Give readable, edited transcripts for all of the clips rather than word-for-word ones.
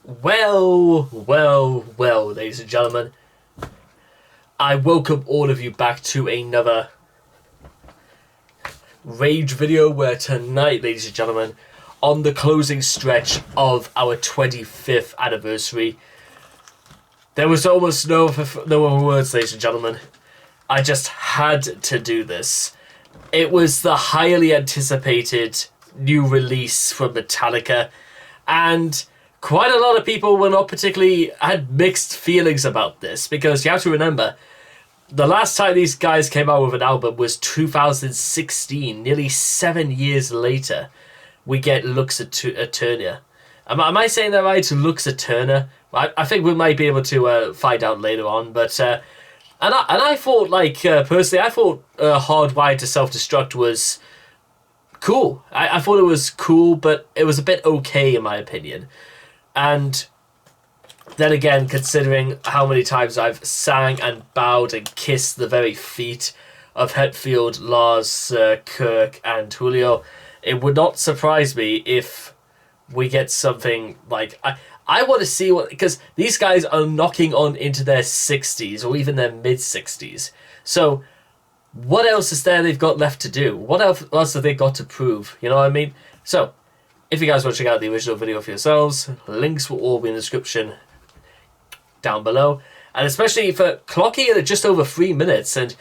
Well, ladies and gentlemen. I welcome all of you back to another Rage video where tonight, ladies and gentlemen, on the closing stretch of our 25th anniversary, there was almost no other words, ladies and gentlemen. I just had to do this. It was the highly anticipated new release from Metallica, and quite a lot of people were not particularly had mixed feelings about this, because you have to remember, the last time these guys came out with an album was 2016. Nearly 7 years later, we get Lux Æterna. Am I saying that right? Lux Æterna? I think we might be able to find out later on, but and I thought, like, personally, I thought Hardwired to Self-Destruct was cool. I thought it was cool, but it was a bit okay in my opinion. And then again, considering how many times I've sang and bowed and kissed the very feet of Hetfield, Lars, Kirk and Julio, it would not surprise me if we get something like... I want to see what... Because these guys are knocking on into their 60s or even their mid-60s. So what else is there they've got left to do? What else have they got to prove? You know what I mean? So if you guys want to check out the original video for yourselves, links will all be in the description down below, and especially for clocking it at just over 3 minutes. And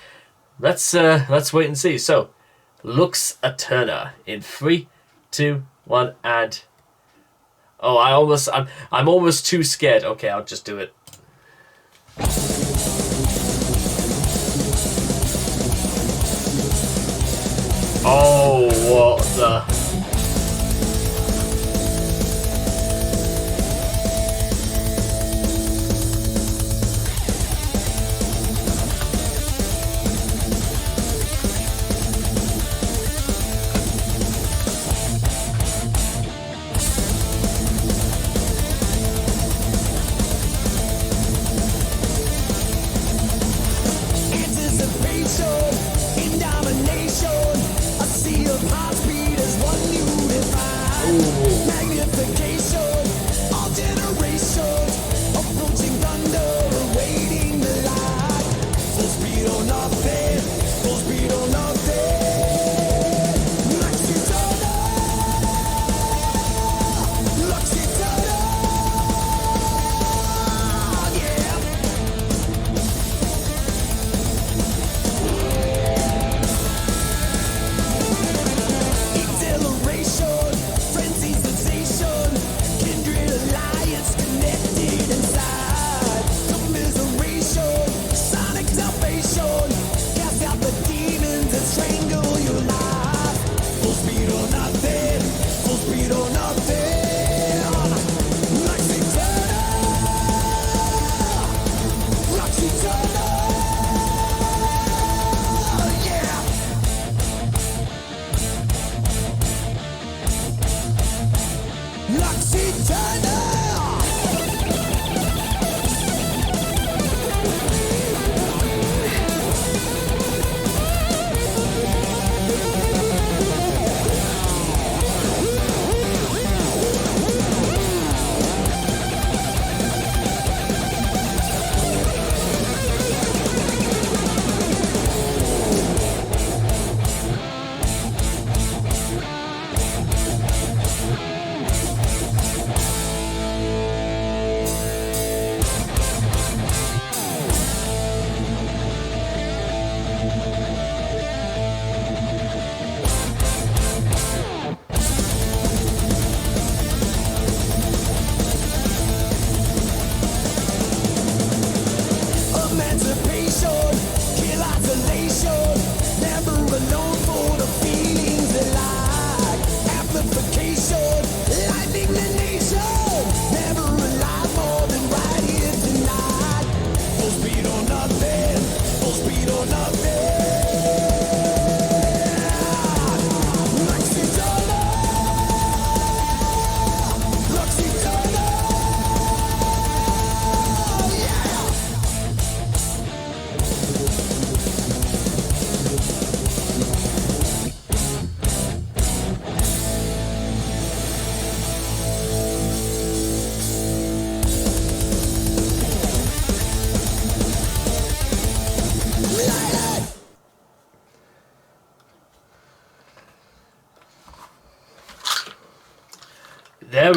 let's wait and see. So, Lux Æterna in 3, 2, 1, and I'm almost too scared. Okay, I'll just do it. Oh, what the...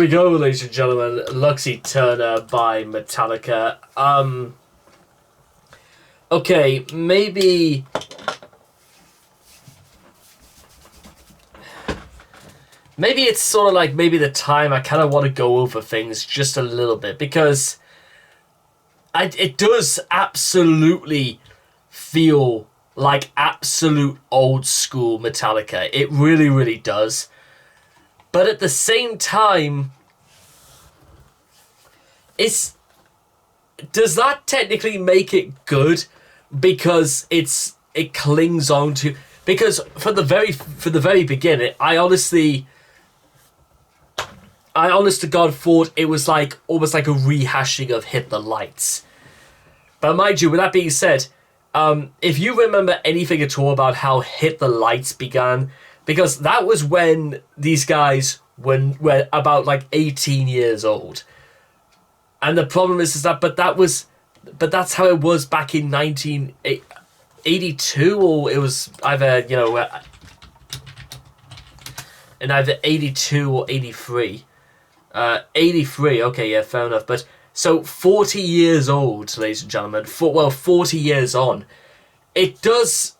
we go, ladies and gentlemen. Lux Æterna by Metallica. Okay, maybe it's sort of like maybe the time I kind of want to go over things just a little bit, because it does absolutely feel like absolute old school Metallica. It really, really does. But at the same time, does that technically make it good? Because it clings on to, because for the very beginning, I honest to God thought it was like almost like a rehashing of Hit the Lights. But mind you, with that being said, if you remember anything at all about how Hit the Lights began, because that was when these guys were about like 18 years old. And the problem is that, but that's how it was back in 1982, or it was either, in either 82 or 83. 83, okay, yeah, fair enough. But, so 40 years old, ladies and gentlemen, 40 years on, it does...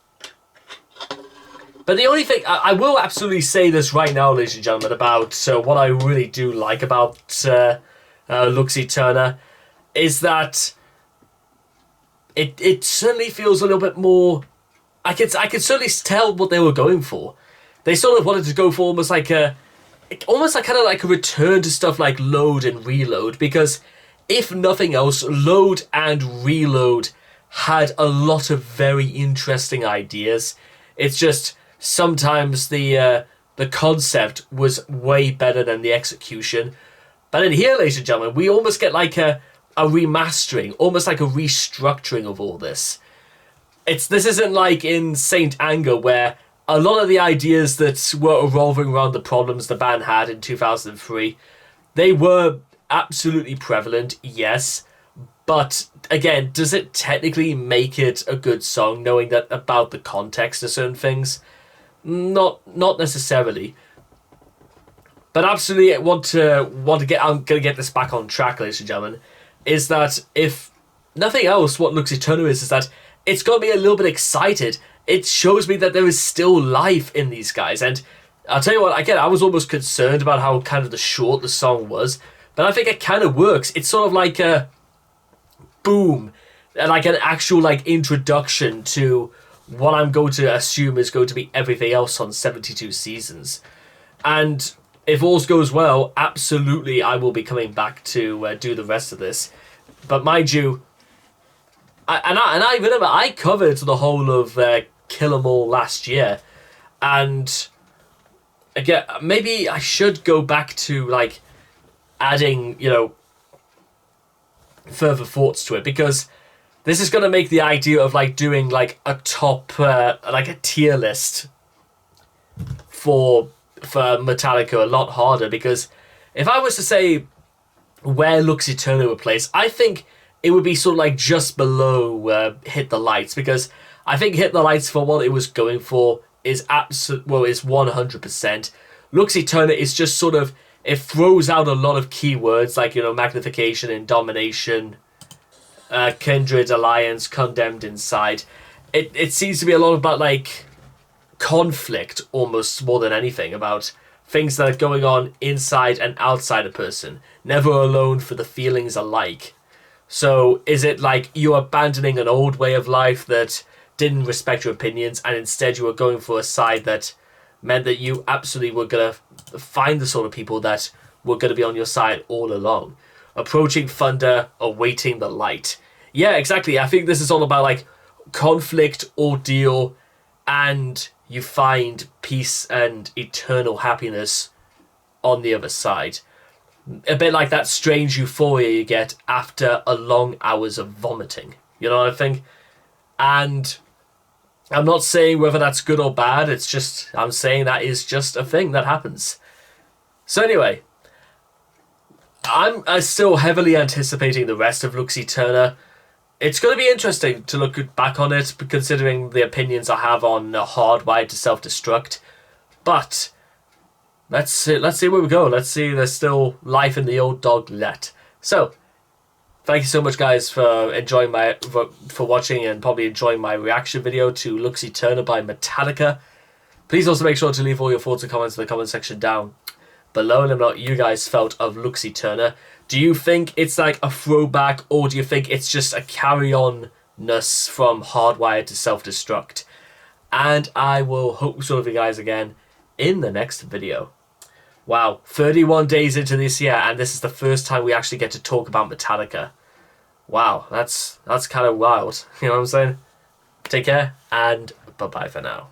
But the only thing, I will absolutely say this right now, ladies and gentlemen, about what I really do like about Lux Æterna, is that it certainly feels a little bit more... I could certainly tell what they were going for. They sort of wanted to go for almost like a return to stuff like Load and Reload, because if nothing else, Load and Reload had a lot of very interesting ideas. It's just sometimes the concept was way better than the execution. But in here, ladies and gentlemen, we almost get like a remastering, almost like a restructuring of all this. This isn't like in Saint Anger, where a lot of the ideas that were revolving around the problems the band had in 2003, they were absolutely prevalent, yes. But again, does it technically make it a good song, knowing that about the context of certain things? Not necessarily. But absolutely, I'm gonna get this back on track, ladies and gentlemen. Is that if nothing else, what Lux Æterna is that it's got me a little bit excited. It shows me that there is still life in these guys, and I'll tell you what. Again, I was almost concerned about how kind of short the song was, but I think it kind of works. It's sort of like a boom, like an actual like introduction to what I'm going to assume is going to be everything else on 72 Seasons. And if all goes well, absolutely I will be coming back to do the rest of this. But mind you, I remember I covered the whole of Kill 'Em All last year, and again, maybe I should go back to like adding, further thoughts to it, because this is going to make the idea of like doing like a top, like a tier list for Metallica a lot harder. Because if I was to say where Lux Æterna would place, I think it would be sort of like just below Hit the Lights, because I think Hit the Lights, for what it was going for, is 100%. Lux Æterna is just sort of, it throws out a lot of keywords like, magnification and domination, kindred, alliance, condemned inside. It seems to be a lot about like conflict, almost more than anything, about things that are going on inside and outside a person, never alone for the feelings alike. So is it like you're abandoning an old way of life that didn't respect your opinions, and instead you were going for a side that meant that you absolutely were going to find the sort of people that were going to be on your side all along? Approaching thunder, awaiting the light. Yeah, exactly. I think this is all about like conflict, ordeal, and you find peace and eternal happiness on the other side. A bit like that strange euphoria you get after a long hours of vomiting. You know what I think? And I'm not saying whether that's good or bad. It's just, I'm saying that is just a thing that happens. So anyway, I'm still heavily anticipating the rest of Lux Æterna. It's going to be interesting to look back on it, considering the opinions I have on Hardwired to Self-Destruct. But let's see where we go. Let's see, there's still life in the old dog let. So, thank you so much, guys, for enjoying for watching and probably enjoying my reaction video to Lux Æterna by Metallica. Please also make sure to leave all your thoughts and comments in the comment section down below. And let me know what you guys felt of Lux Æterna. Do you think it's like a throwback, or do you think it's just a carry-on-ness from Hardwired to Self-Destruct? And I will hope to see you guys again in the next video. Wow, 31 days into this year, and this is the first time we actually get to talk about Metallica. Wow, that's kind of wild. You know what I'm saying? Take care, and bye-bye for now.